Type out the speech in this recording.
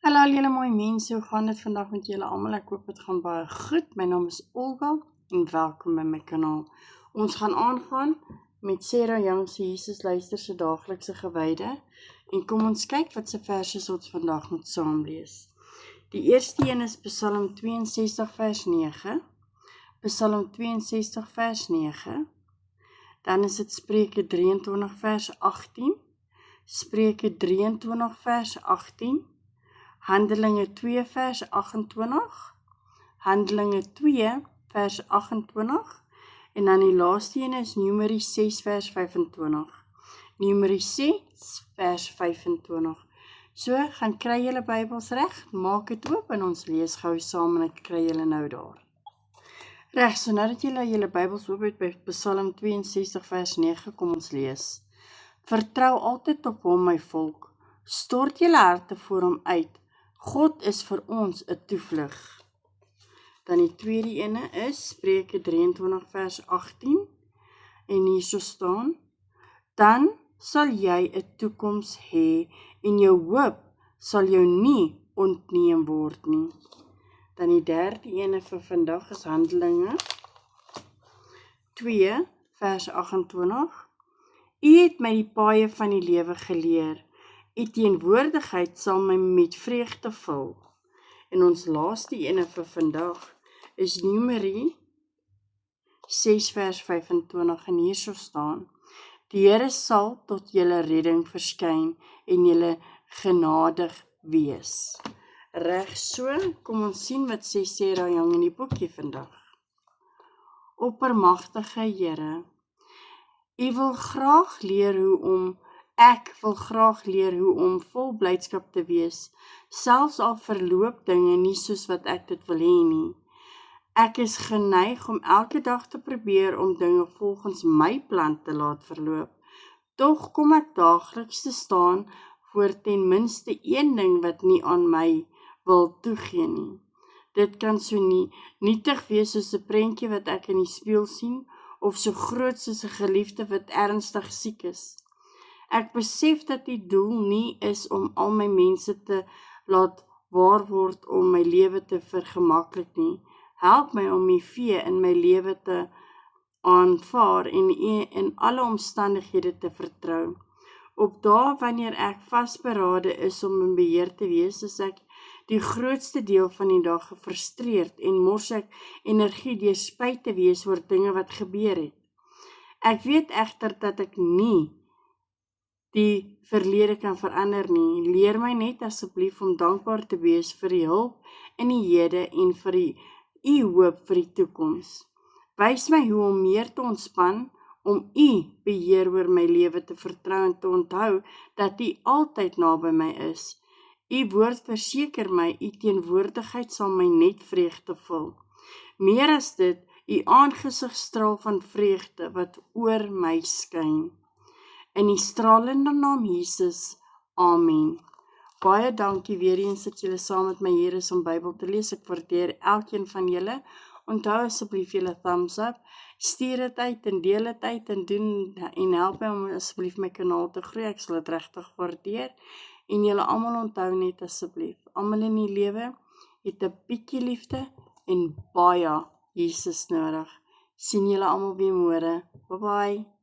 Hallo al julle mooi mense, hoe gaan dit vandag met julle almal? Ek hoop dit gaan baie goed. My naam is Olga en welkom by my kanaal. Ons gaan aangaan met Sarah Young se Jesus luister se daaglikse gewyde en kom ons kyk wat se verse ons vandag moet saam lees. Die eerste een is Psalm 62 vers 9. Psalm 62 vers 9. Dan is dit Spreuke 23 vers 18. Spreuke 23 vers 18. Handelinge 2 vers 28, Handelinge 2 vers 28, en dan die laaste een is Numeri 6 vers 25, Numeri 6 vers 25. So, gaan kry julle Bybels reg, maak dit oop en ons lees gou saam en ek kry julle nou daar. Reg, so nadat julle Bybels oop het by Psalm 62 vers 9, kom ons lees. Vertrou altyd op hom, my volk, stort julle harte voor hom uit, God is vir ons 'n toevlug. Dan die tweede ene is Spreuke 23 vers 18 en hierso staan: Dan sal jy 'n toekoms hê en jou hoop sal jou nie ontneem word nie. Dan die derde ene vir vandag is Handelinge 2 vers 28. U het my die paaie van die lewe geleer. U teenwoordigheid sal my met vreugde vul. En ons laaste ene vir vandag is Numeri 6 vers 25 en hierso staan: Die Here sal tot julle redding verskyn en julle genadig wees. Reg so, kom ons sien wat sê Sarah Young in die boekie vandag. Oppermagtige Here, Ek wil graag leer hoe om vol blydskap te wees, selfs al verloop dinge nie soos wat ek dit wil hê nie. Ek is geneig om elke dag te probeer om dinge volgens my plan te laat verloop. Tog kom ek daagliks te staan voor ten minste een ding wat nie aan my wil toegee nie. Dit kan so nietig wees soos 'n prentjie wat ek in die spieël sien, of so groot soos 'n geliefde wat ernstig siek is. Ek besef dat die doel nie is om al my mense te laat waar word om my lewe te vergemaklik nie. Help my om die vee in my lewe te aanvaar en in alle omstandighede te vertrou. Op dae wanneer ek vasberade is om in beheer te wees, is ek die grootste deel van die dag gefrustreerd en mors ek energie deur spyt te wees oor dinge wat gebeur het. Ek weet egter dat ek nie die verlede kan verander nie. Leer my net asseblief om dankbaar te wees vir die hulp in die hede en vir u hoop vir die toekoms. Wys my hoe om meer te ontspan, om u beheer oor my lewe te vertrou en te onthou dat u altyd naby my is. U woord verseker my, u teenwoordigheid sal my net vreugde vul. Meer as dit, u aangesig straal van vreugde wat oor my skyn. In die stralende naam Jesus, Amen. Baie dankie weer eens dat julle saam met my hier is om Bybel te lees. Ek waardeer elkeen van julle. Onthou asseblief julle thumbs up, stuur dit uit en deel dit uit en doen en help my om asseblief my kanaal te groei. Ek sal dit regtig waardeer. En julle almal onthou net asseblief, almal in die lewe het 'n bietjie liefde en baie Jesus nodig. Sien julle almal weer môre. Bye bye.